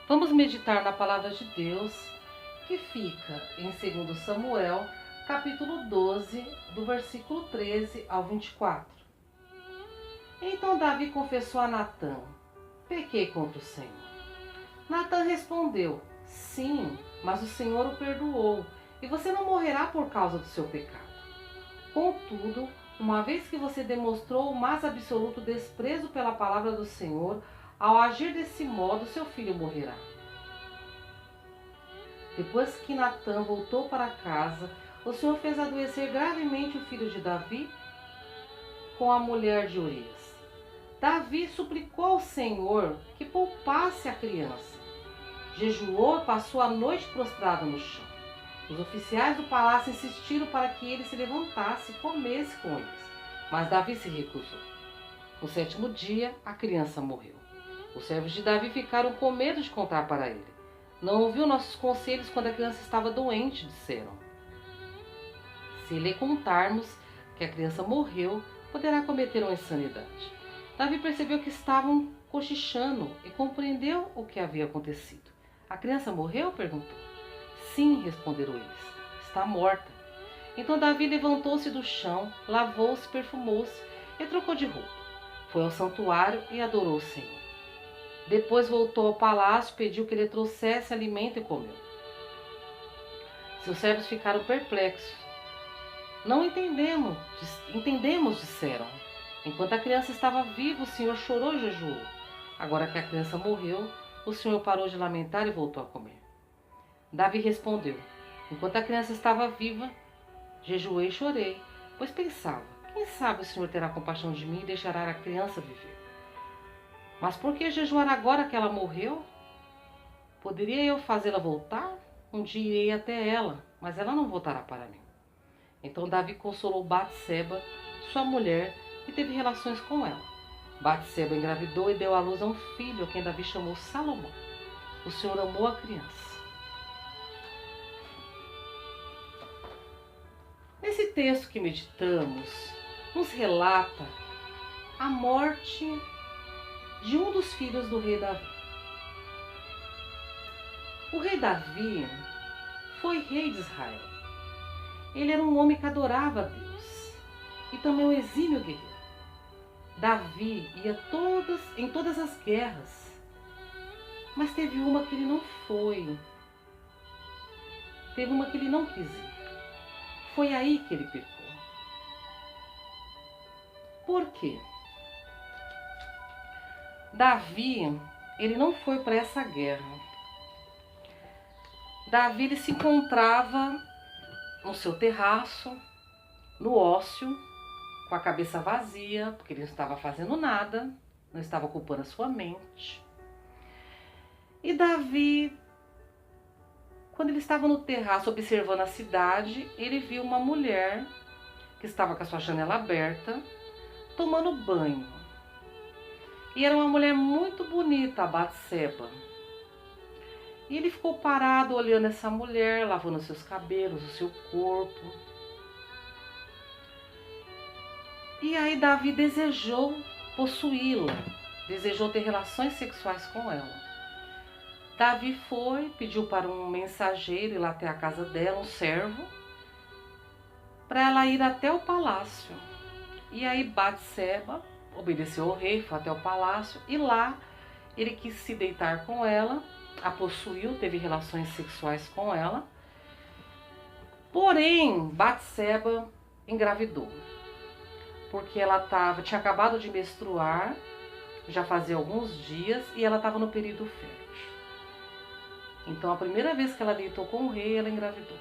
Vamos meditar na palavra de Deus, que fica em 2 Samuel, capítulo 12, do versículo 13 ao 24. Então Davi confessou a Natã: pequei contra o Senhor. Natã respondeu: sim, mas o Senhor o perdoou, e você não morrerá por causa do seu pecado. Contudo, uma vez que você demonstrou o mais absoluto desprezo pela palavra do Senhor, ao agir desse modo, seu filho morrerá. Depois que Natã voltou para casa, o Senhor fez adoecer gravemente o filho de Davi com a mulher de Urias. Davi suplicou ao Senhor que poupasse a criança. Jejuou e passou a noite prostrado no chão. Os oficiais do palácio insistiram para que ele se levantasse e comesse com eles, mas Davi se recusou. No 7º dia, a criança morreu. Os servos de Davi ficaram com medo de contar para ele. Não ouviu nossos conselhos quando a criança estava doente, disseram. Se lhe contarmos que a criança morreu, poderá cometer uma insanidade. Davi percebeu que estavam cochichando e compreendeu o que havia acontecido. A criança morreu? Perguntou. Sim, responderam eles. Está morta. Então Davi levantou-se do chão, lavou-se, perfumou-se e trocou de roupa. Foi ao santuário e adorou o Senhor. Depois voltou ao palácio, pediu que lhe trouxesse alimento e comeu. Seus servos ficaram perplexos. Não entendemos, disseram. Enquanto a criança estava viva, o Senhor chorou e jejuou. Agora que a criança morreu, o Senhor parou de lamentar e voltou a comer. Davi respondeu: enquanto a criança estava viva, jejuei e chorei, pois pensava: quem sabe o Senhor terá compaixão de mim e deixará a criança viver. Mas por que jejuar agora que ela morreu? Poderia eu fazê-la voltar? Um dia irei até ela, mas ela não voltará para mim. Então Davi consolou Batseba, sua mulher, e teve relações com ela. Batseba engravidou e deu à luz a um filho, a quem Davi chamou Salomão. O Senhor amou a criança. Nesse texto que meditamos, nos relata a morte de um dos filhos do rei Davi. O rei Davi foi rei de Israel. Ele era um homem que adorava a Deus e também um exímio guerreiro. Davi ia em todas as guerras, mas teve uma que ele não foi. Teve uma que ele não quis ir. Foi aí que ele pecou. Por quê? Davi, ele não foi para essa guerra. Davi, ele se encontrava no seu terraço, no ócio, com a cabeça vazia, porque ele não estava fazendo nada, não estava ocupando a sua mente. E Davi, quando ele estava no terraço observando a cidade, ele viu uma mulher que estava com a sua janela aberta, tomando banho. E era uma mulher muito bonita, a Batseba. E ele ficou parado olhando essa mulher, lavando seus cabelos, o seu corpo. E aí Davi desejou possuí-la, desejou ter relações sexuais com ela. Davi foi, pediu para um mensageiro ir lá até a casa dela, um servo, para ela ir até o palácio. E aí Batseba obedeceu ao rei, foi até o palácio e lá ele quis se deitar com ela, a possuiu, teve relações sexuais com ela. Porém, Batseba engravidou, porque ela tinha acabado de menstruar, já fazia alguns dias, e ela estava no período fértil. Então, a primeira vez que ela deitou com o rei, ela engravidou.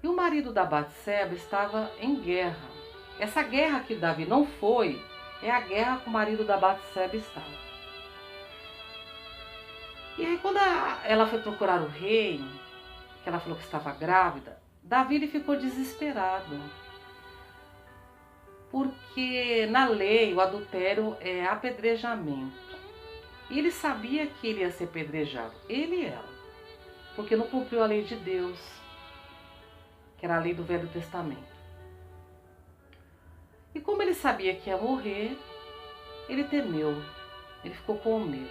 E o marido da Batseba estava em guerra. Essa guerra que Davi não foi, é a guerra que o marido da Batseba estava. E aí quando ela foi procurar o rei, que ela falou que estava grávida, Davi ele ficou desesperado. Porque na lei o adultério é apedrejamento. E ele sabia que ele ia ser apedrejado, ele e ela, porque não cumpriu a lei de Deus, que era a lei do Velho Testamento. E como ele sabia que ia morrer, ele temeu, ele ficou com medo.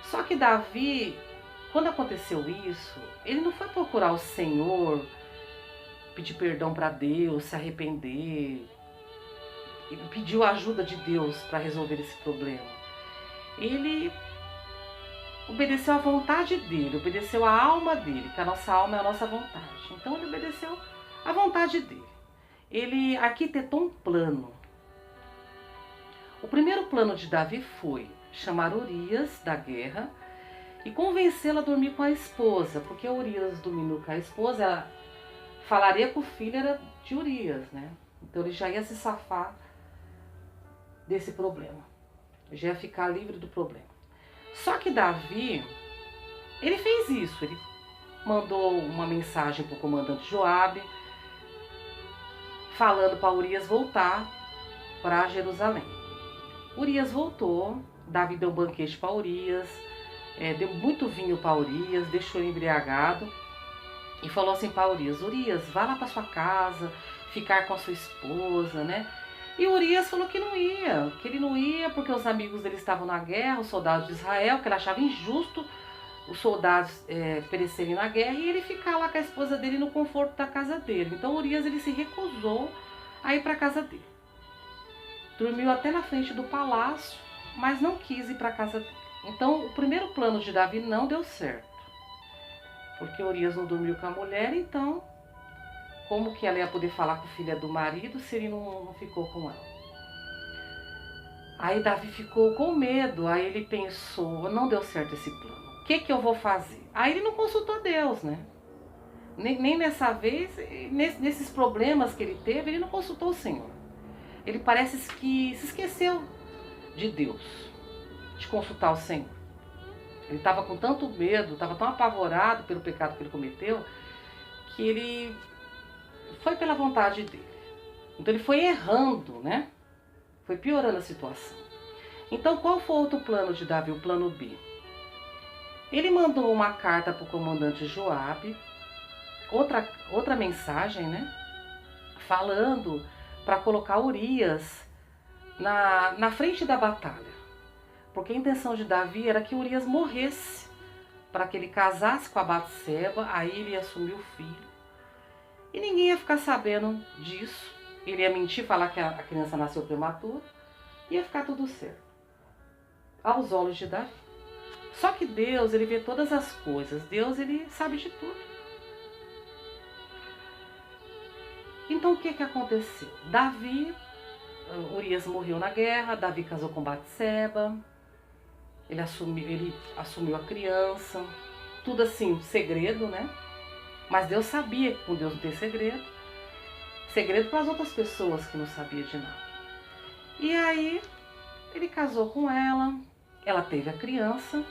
Só que Davi, quando aconteceu isso, ele não foi procurar o Senhor, pedir perdão para Deus, se arrepender, ele pediu a ajuda de Deus para resolver esse problema. Ele obedeceu à vontade dele, obedeceu à alma dele, que a nossa alma é a nossa vontade. Então ele obedeceu à vontade dele. Ele arquitetou um plano. O primeiro plano de Davi foi chamar Urias da guerra e convencê-la a dormir com a esposa, porque Urias dormindo com a esposa, ela falaria que o filho era de Urias, né? Então ele já ia se safar desse problema, já ia ficar livre do problema. Só que Davi, ele fez isso, ele mandou uma mensagem para o comandante Joabe, falando para Urias voltar para Jerusalém. Urias voltou, Davi deu um banquete para Urias, deu muito vinho para Urias, deixou ele embriagado e falou assim para Urias: Urias, vá lá para sua casa, ficar com a sua esposa, né? E Urias falou que ele não ia porque os amigos dele estavam na guerra, os soldados de Israel, que ele achava injusto os soldados perecerem na guerra e ele ficar lá com a esposa dele no conforto da casa dele. Então Urias, ele se recusou a ir para a casa dele. Dormiu até na frente do palácio, mas não quis ir para a casa dele. Então o primeiro plano de Davi não deu certo, porque Urias não dormiu com a mulher, então como que ela ia poder falar com a filha do marido se ele não ficou com ela? Aí Davi ficou com medo, aí ele pensou, não deu certo esse plano, o que eu vou fazer? Aí ele não consultou Deus, né? Nem nessa vez, nesses problemas que ele teve, ele não consultou o Senhor. Ele parece que se esqueceu de Deus, de consultar o Senhor. Ele estava com tanto medo, estava tão apavorado pelo pecado que ele cometeu, que ele foi pela vontade dele. Então ele foi errando, né? Foi piorando a situação. Então qual foi o outro plano de Davi, o plano B? Ele mandou uma carta para o comandante Joabe, outra mensagem, né? Falando para colocar Urias na frente da batalha. Porque a intenção de Davi era que Urias morresse, para que ele casasse com a Batseba, aí ele ia assumir o filho. E ninguém ia ficar sabendo disso. Ele ia mentir, falar que a criança nasceu prematura. Ia ficar tudo certo. Aos olhos de Davi. Só que Deus, ele vê todas as coisas. Deus, ele sabe de tudo. Então o que aconteceu? Urias morreu na guerra, Davi casou com Batseba. Ele assumiu a criança. Tudo assim, segredo, né? Mas Deus sabia que com Deus não tem segredo. Segredo para as outras pessoas que não sabiam de nada. E aí, ele casou com ela teve a criança.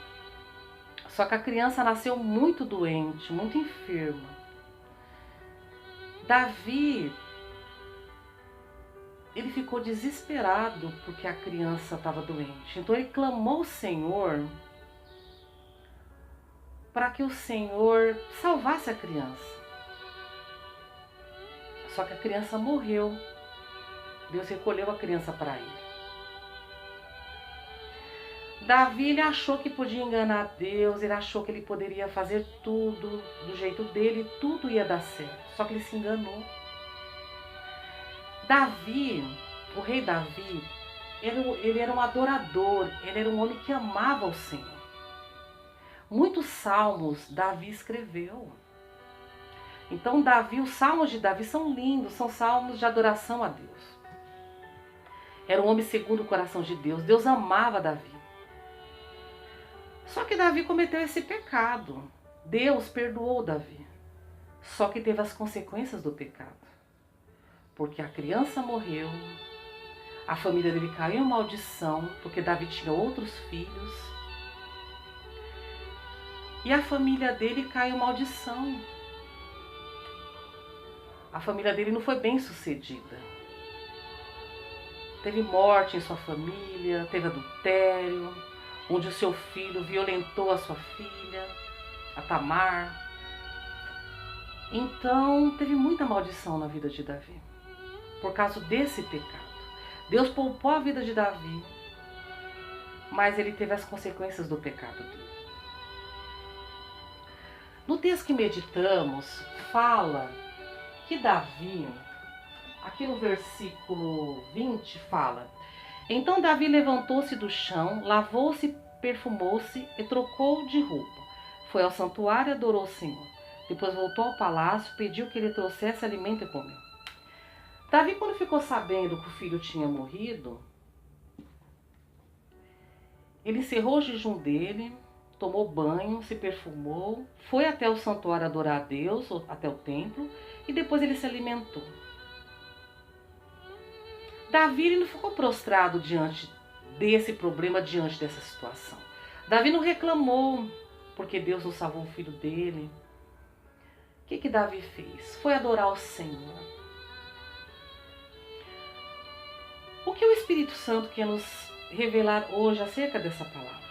Só que a criança nasceu muito doente, muito enferma. Davi, ele ficou desesperado porque a criança estava doente. Então ele clamou ao Senhor para que o Senhor salvasse a criança. Só que a criança morreu. Deus recolheu a criança para ele. Davi, ele achou que podia enganar Deus, ele achou que ele poderia fazer tudo do jeito dele, tudo ia dar certo. Só que ele se enganou. Davi, o rei Davi, ele era um adorador, ele era um homem que amava o Senhor. Muitos salmos Davi escreveu. Então os salmos de Davi são lindos, são salmos de adoração a Deus. Era um homem segundo o coração de Deus, Deus amava Davi. Só que Davi cometeu esse pecado, Deus perdoou Davi. Só que teve as consequências do pecado. Porque a criança morreu, a família dele caiu em maldição, porque Davi tinha outros filhos. E a família dele caiu em maldição. A família dele não foi bem sucedida. Teve morte em sua família, teve adultério, onde o seu filho violentou a sua filha, a Tamar. Então teve muita maldição na vida de Davi, por causa desse pecado. Deus poupou a vida de Davi, mas ele teve as consequências do pecado dele. No texto que meditamos, fala que Davi, aqui no versículo 20, fala: Então Davi levantou-se do chão, lavou-se, perfumou-se e trocou de roupa. Foi ao santuário e adorou o Senhor. Depois voltou ao palácio, pediu que ele trouxesse alimento e comeu. Davi, quando ficou sabendo que o filho tinha morrido, ele encerrou o jejum dele, tomou banho, se perfumou, foi até o santuário adorar a Deus, até o templo, e depois ele se alimentou. Davi ele não ficou prostrado diante desse problema, diante dessa situação. Davi não reclamou porque Deus não salvou o filho dele. O que Davi fez? Foi adorar o Senhor. O que o Espírito Santo quer nos revelar hoje acerca dessa palavra?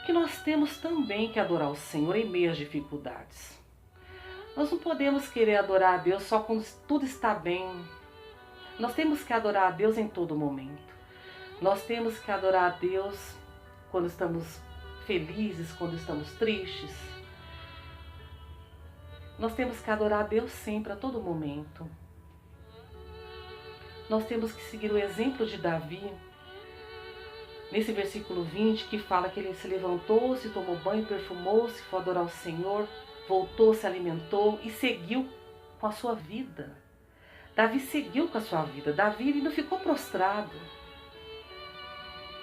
Que nós temos também que adorar o Senhor em meio às dificuldades. Nós não podemos querer adorar a Deus só quando tudo está bem. Nós temos que adorar a Deus em todo momento. Nós temos que adorar a Deus quando estamos felizes, quando estamos tristes. Nós temos que adorar a Deus sempre, a todo momento. Nós temos que seguir o exemplo de Davi, nesse versículo 20, que fala que ele se levantou, se tomou banho, perfumou-se, foi adorar o Senhor, voltou, se alimentou e seguiu com a sua vida. Davi seguiu com a sua vida. Davi ele não ficou prostrado.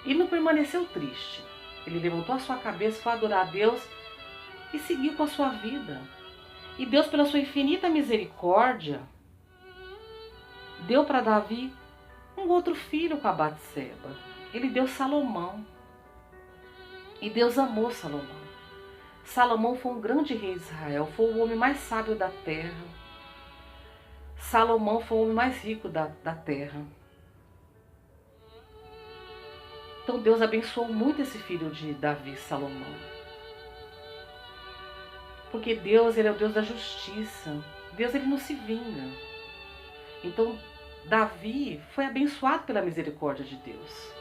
Ele não permaneceu triste. Ele levantou a sua cabeça, foi adorar a Deus e seguiu com a sua vida. E Deus, pela sua infinita misericórdia, deu para Davi um outro filho com a Batseba. Ele deu Salomão. E Deus amou Salomão. Salomão foi um grande rei de Israel, foi o homem mais sábio da terra. Salomão foi o homem mais rico da terra. Então Deus abençoou muito esse filho de Davi, Salomão. Porque Deus, ele é o Deus da justiça. Deus, ele não se vinga. Então Davi foi abençoado pela misericórdia de Deus.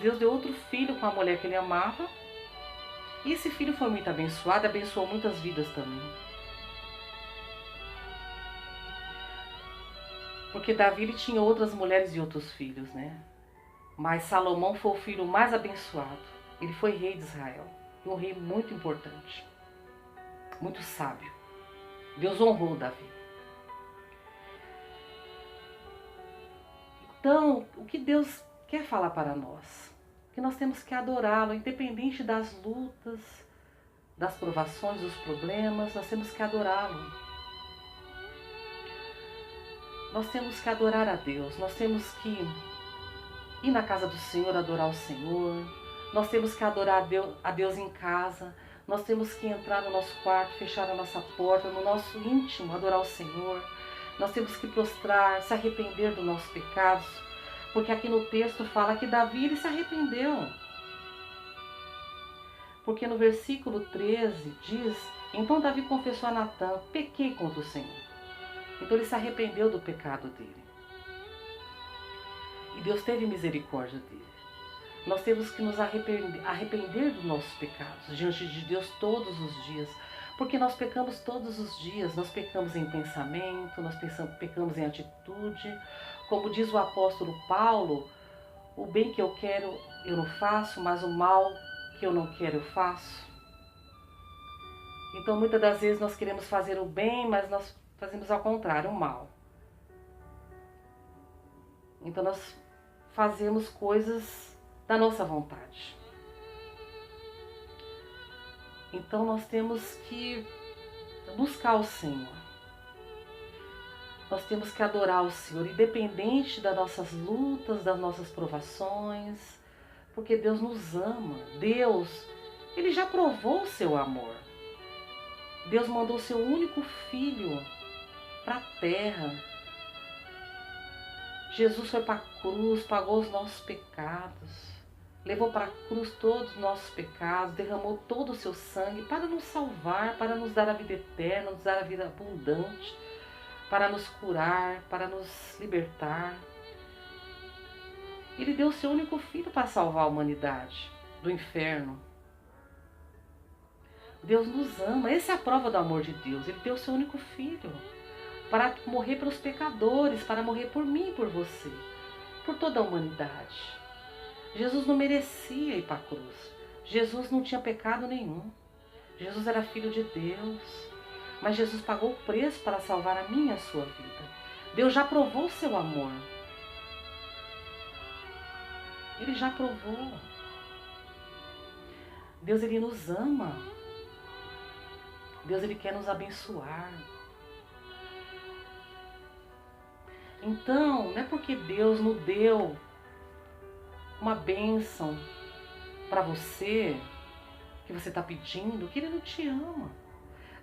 Deus deu outro filho com a mulher que ele amava. E esse filho foi muito abençoado, abençoou muitas vidas também. Porque Davi ele tinha outras mulheres e outros filhos, né? Mas Salomão foi o filho mais abençoado. Ele foi rei de Israel. E um rei muito importante. Muito sábio. Deus honrou Davi. Então, o que Deus quer falar para nós? Que nós temos que adorá-lo, independente das lutas, das provações, dos problemas, nós temos que adorá-lo. Nós temos que adorar a Deus, nós temos que ir na casa do Senhor, adorar o Senhor, nós temos que adorar a Deus em casa, nós temos que entrar no nosso quarto, fechar a nossa porta, no nosso íntimo, adorar o Senhor, nós temos que prostrar, se arrepender dos nossos pecados, porque aqui no texto fala que Davi ele se arrependeu. Porque no versículo 13 diz: Então Davi confessou a Natã: pequei contra o Senhor. Então ele se arrependeu do pecado dele. E Deus teve misericórdia dele. Nós temos que nos arrepender dos nossos pecados diante de Deus todos os dias. Porque nós pecamos todos os dias. Nós pecamos em pensamento, nós pecamos em atitude. Como diz o apóstolo Paulo, o bem que eu quero eu não faço, mas o mal que eu não quero eu faço. Então muitas das vezes nós queremos fazer o bem, mas nós fazemos ao contrário, o mal. Então nós fazemos coisas da nossa vontade. Então nós temos que buscar o Senhor. Nós temos que adorar o Senhor, independente das nossas lutas, das nossas provações, porque Deus nos ama. Deus, ele já provou o seu amor. Deus mandou o seu único filho para a terra. Jesus foi para a cruz, pagou os nossos pecados, levou para a cruz todos os nossos pecados, derramou todo o seu sangue para nos salvar, para nos dar a vida eterna, nos dar a vida abundante, para nos curar, para nos libertar. Ele deu o seu único filho para salvar a humanidade do inferno. Deus nos ama. Essa é a prova do amor de Deus. Ele deu o seu único filho para morrer pelos pecadores, para morrer por mim e por você, por toda a humanidade. Jesus não merecia ir para a cruz. Jesus não tinha pecado nenhum. Jesus era filho de Deus. Mas Jesus pagou o preço para salvar a minha e a sua vida. Deus já provou o seu amor. Ele já provou. Deus, Ele nos ama. Deus, Ele quer nos abençoar. Então, não é porque Deus nos deu uma bênção para você, que você está pedindo, que Ele não te ama.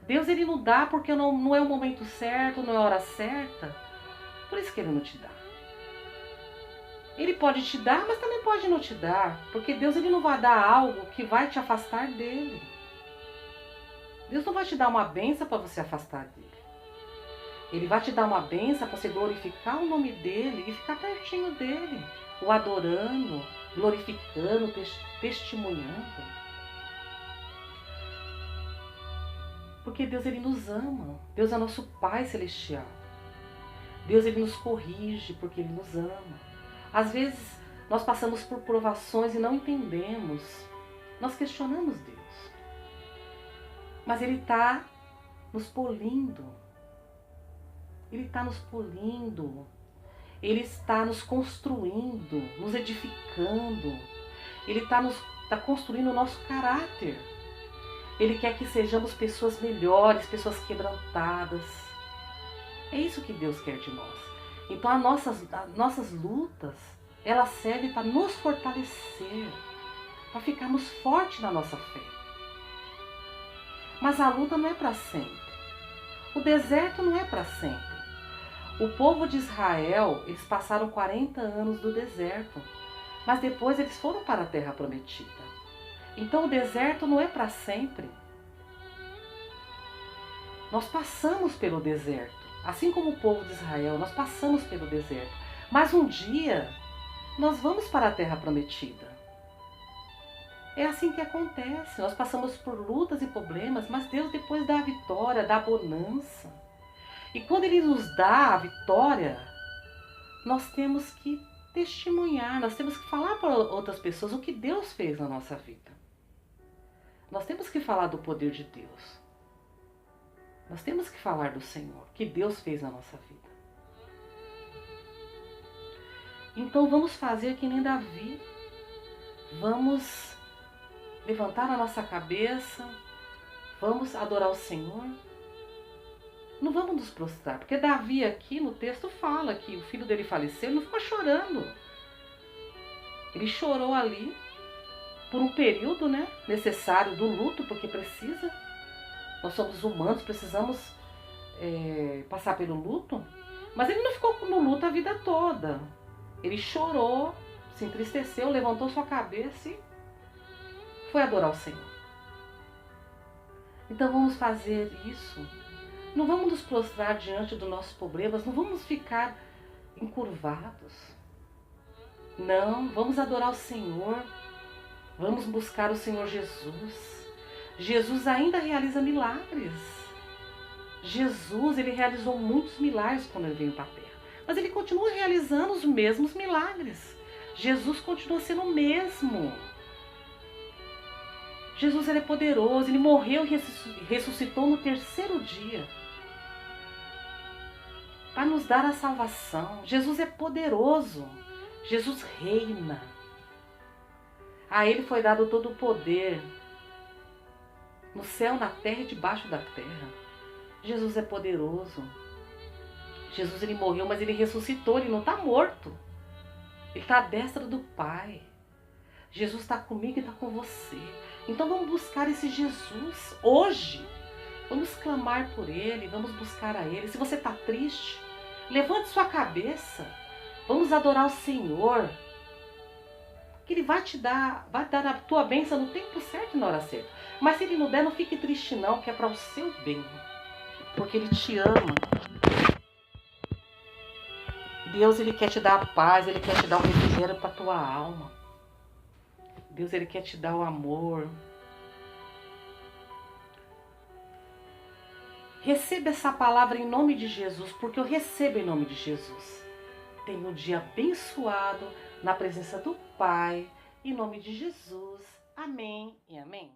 Deus, Ele não dá porque não é o momento certo, não é a hora certa. Por isso que Ele não te dá. Ele pode te dar, mas também pode não te dar. Porque Deus, Ele não vai dar algo que vai te afastar dEle. Deus não vai te dar uma bênção para você afastar dEle. Ele vai te dar uma bênção para você glorificar o nome dEle e ficar pertinho dEle. O adorando, glorificando, testemunhando. Porque Deus, Ele nos ama. Deus é nosso Pai Celestial. Deus, Ele nos corrige porque Ele nos ama. Às vezes, nós passamos por provações e não entendemos. Nós questionamos Deus. Mas Ele está nos polindo. Ele está nos polindo. Ele está nos construindo, nos edificando. Ele está construindo o nosso caráter. Ele quer que sejamos pessoas melhores, pessoas quebrantadas. É isso que Deus quer de nós. Então as nossas lutas, elas servem para nos fortalecer, para ficarmos fortes na nossa fé. Mas a luta não é para sempre. O deserto não é para sempre. O povo de Israel, eles passaram 40 anos do deserto, mas depois eles foram para a terra prometida. Então o deserto não é para sempre. Nós passamos pelo deserto. Assim como o povo de Israel, nós passamos pelo deserto. Mas um dia, nós vamos para a terra prometida. É assim que acontece. Nós passamos por lutas e problemas, mas Deus depois dá a vitória, dá a bonança. E quando Ele nos dá a vitória, nós temos que testemunhar, nós temos que falar para outras pessoas o que Deus fez na nossa vida. Nós temos que falar do poder de Deus. Nós temos que falar do Senhor, que Deus fez na nossa vida. Então vamos fazer que nem Davi. Vamos levantar a nossa cabeça. Vamos adorar o Senhor. Não vamos nos prostrar. Porque Davi aqui no texto fala que o filho dele faleceu e não ficou chorando. Ele chorou ali por um período, né, necessário do luto, porque precisa. Nós somos humanos, precisamos passar pelo luto. Mas ele não ficou no luto a vida toda. Ele chorou, se entristeceu, levantou sua cabeça e foi adorar o Senhor. Então vamos fazer isso. Não vamos nos prostrar diante dos nossos problemas, não vamos ficar encurvados. Não, vamos adorar o Senhor. Vamos buscar o Senhor Jesus. Jesus ainda realiza milagres. Jesus, Ele realizou muitos milagres quando Ele veio para a terra. Mas Ele continua realizando os mesmos milagres. Jesus continua sendo o mesmo. Jesus, Ele é poderoso. Ele morreu e ressuscitou no terceiro dia para nos dar a salvação. Jesus é poderoso. Jesus reina. A Ele foi dado todo o poder, no céu, na terra e debaixo da terra. Jesus é poderoso. Jesus, Ele morreu, mas Ele ressuscitou. Ele não está morto. Ele está à destra do Pai. Jesus está comigo e está com você. Então vamos buscar esse Jesus hoje. Vamos clamar por Ele, vamos buscar a Ele. Se você está triste, levante sua cabeça. Vamos adorar o Senhor. Que Ele vai dar a tua bênção no tempo certo e na hora certa. Mas se Ele não der, não fique triste não, que é para o seu bem. Porque Ele te ama. Deus, Ele quer te dar a paz, Ele quer te dar o refrigério para a tua alma. Deus, Ele quer te dar o amor. Receba essa palavra em nome de Jesus, porque eu recebo em nome de Jesus. Tenha um dia abençoado na presença do Pai, em nome de Jesus. Amém e amém.